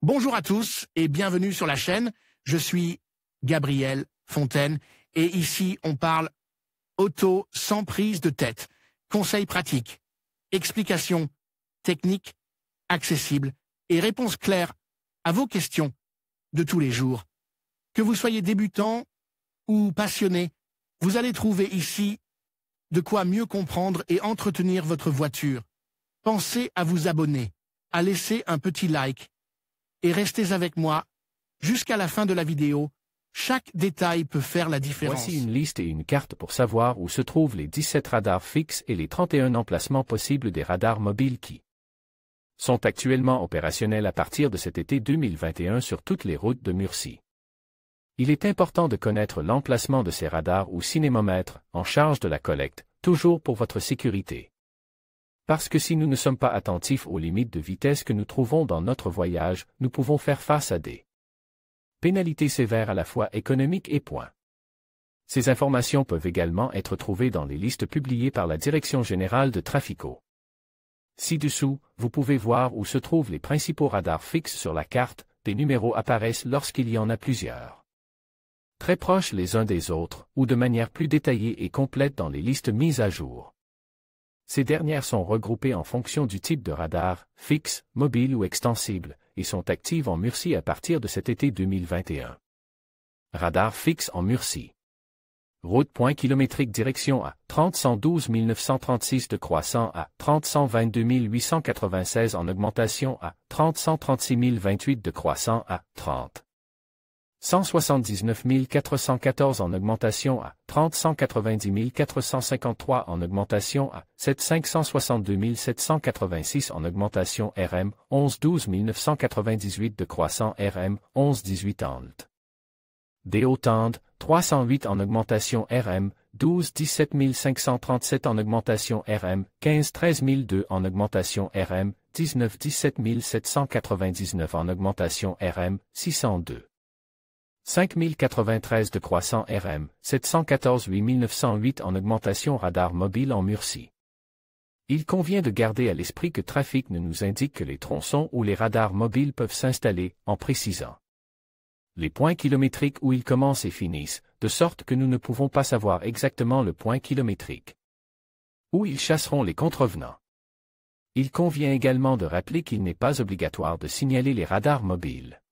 Bonjour à tous et bienvenue sur la chaîne. Je suis Gabriel Fontaine et ici on parle auto sans prise de tête. Conseils pratiques, explications techniques, accessibles et réponses claires à vos questions de tous les jours. Que vous soyez débutant ou passionné, vous allez trouver ici de quoi mieux comprendre et entretenir votre voiture. Pensez à vous abonner, à laisser un petit like et restez avec moi jusqu'à la fin de la vidéo. Chaque détail peut faire la différence. Voici une liste et une carte pour savoir où se trouvent les 17 radars fixes et les 31 emplacements possibles des radars mobiles qui sont actuellement opérationnels à partir de cet été 2021 sur toutes les routes de Murcie. Il est important de connaître l'emplacement de ces radars ou cinémomètres en charge de la collecte, toujours pour votre sécurité. Parce que si nous ne sommes pas attentifs aux limites de vitesse que nous trouvons dans notre voyage, nous pouvons faire face à des pénalités sévères à la fois économiques et points. Ces informations peuvent également être trouvées dans les listes publiées par la Direction générale de Trafico. Ci-dessous, vous pouvez voir où se trouvent les principaux radars fixes sur la carte, des numéros apparaissent lorsqu'il y en a plusieurs. Très proches les uns des autres, ou de manière plus détaillée et complète dans les listes mises à jour. Ces dernières sont regroupées en fonction du type de radar, fixe, mobile ou extensible, et sont actives en Murcie à partir de cet été 2021. Radar fixe en Murcie. Route point kilométrique direction à 30 112 936 de croissant à 30 122 896 en augmentation à 30 136 028 de croissant à 30 179 414 en augmentation à 30 190 453 en augmentation à 7 562 786 en augmentation RM 11 12 998 de croissant RM 11 18 Ant. Déotande 308 en augmentation RM 12 17 537 en augmentation RM 15 13 002 en augmentation RM 19 17 799 en augmentation RM 602. 5093 de croissant RM, 714 8908 en augmentation radar mobile en Murcie. Il convient de garder à l'esprit que Trafic ne nous indique que les tronçons où les radars mobiles peuvent s'installer, en précisant les points kilométriques où ils commencent et finissent, de sorte que nous ne pouvons pas savoir exactement le point kilométrique où ils chasseront les contrevenants. Il convient également de rappeler qu'il n'est pas obligatoire de signaler les radars mobiles.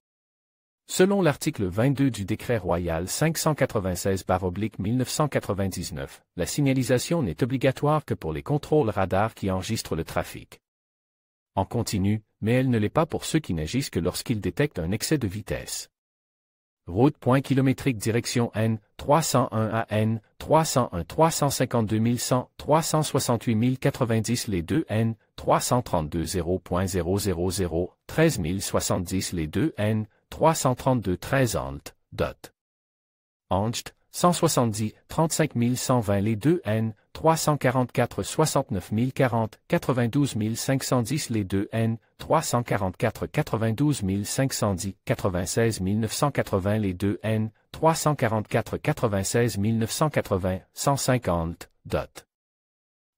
Selon l'article 22 du décret royal 596/1999, la signalisation n'est obligatoire que pour les contrôles radars qui enregistrent le trafic en continu, mais elle ne l'est pas pour ceux qui n'agissent que lorsqu'ils détectent un excès de vitesse. Route point kilométrique direction N, 301 à N, 301 352 100, 368 090 les 2 N, 332 0.000, 13 070 les 2 N, 332 13 Ant, dot. Angst, 170, 35 120 les 2 N, 344 69 040, 92 510 les 2 N, 344 92 510, 96 980 les 2 N, 344 96 980, 150, dot.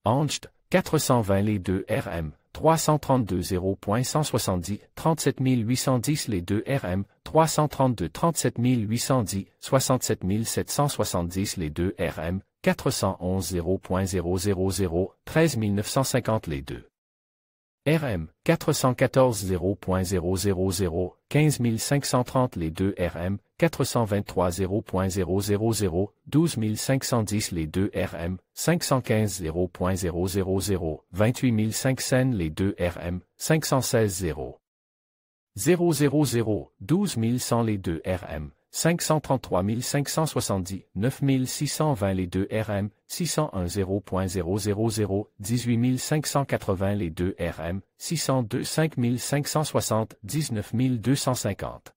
Angst, 420 les 2 RM, 332 0.170, 37 810 les 2 RM, 332 37 810, 67 770 les 2 RM, 411 0.000, 13 950 les 2 RM, 414 0.000, 15 530 les 2 RM, 423 0.000, 12 510 les 2 RM, 515 0.000, 28 500 les 2 RM, 516 0. 000, 12 100 les 2 RM, 533 570, 9 620 les 2 RM, 601 0.000, 18 580 les 2 RM, 602 5 560, 19 250.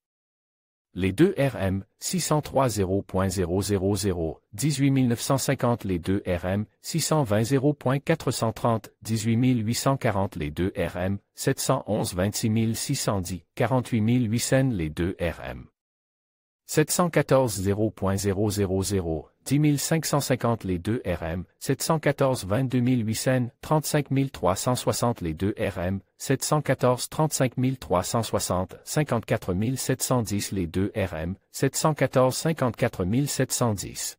Les 2 RM, 603 0.000, 18 950 les 2 RM, 620 0.430, 18 840 les 2 RM, 711 26 610, 48 800 les 2 RM. 714 0.000, 10 550 les 2 RM, 714 22 800, 35 360 les 2 RM, 714 35 360, 54 710 les 2 RM, 714 54 710.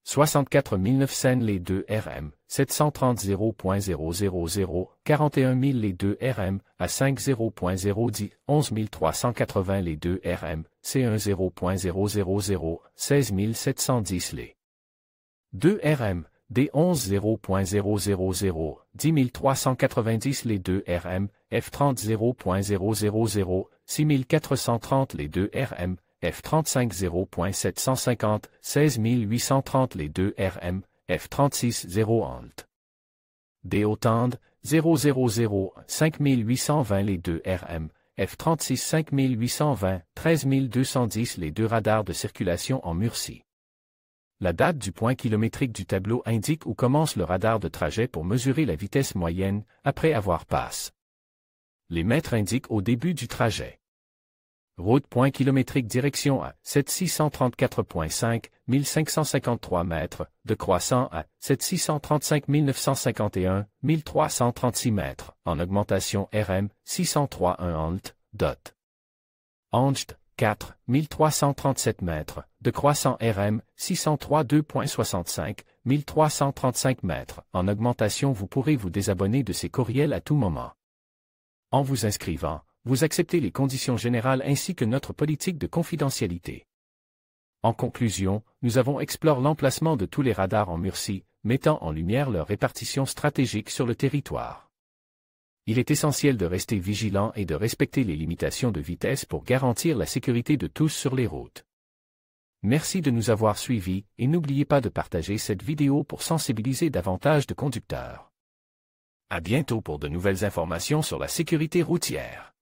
64 900 les 2 RM, 730 0.000, 41 000 les 2 RM, à 5 0.010, 11 380 les 2 RM, C1 0.000, 16 710 les 2 RM, D11 0.000, 10 390 les 2 RM, F30 0.000, 6 430 les 2 RM, F35 0.750, 16 830 les 2 RM, F36 0 Alt. D-Otand, 000, 5 820 les 2 RM, F36 5 820, 13 210 les 2 radars de circulation en Murcie. La date du point kilométrique du tableau indique où commence le radar de trajet pour mesurer la vitesse moyenne après avoir passe. Les mètres indiquent au début du trajet. Route point kilométrique direction à 7634.5, 1553 mètres, de croissant à 7635 951, 1336 mètres, en augmentation RM, 603.1 Alt, dot. Angst, 4, 1337 mètres, de croissant RM, 603.2.65, 1335 mètres, en augmentation. Vous pourrez vous désabonner de ces courriels à tout moment. En vous inscrivant, vous acceptez les conditions générales ainsi que notre politique de confidentialité. En conclusion, nous avons exploré l'emplacement de tous les radars en Murcie, mettant en lumière leur répartition stratégique sur le territoire. Il est essentiel de rester vigilant et de respecter les limitations de vitesse pour garantir la sécurité de tous sur les routes. Merci de nous avoir suivis et n'oubliez pas de partager cette vidéo pour sensibiliser davantage de conducteurs. À bientôt pour de nouvelles informations sur la sécurité routière.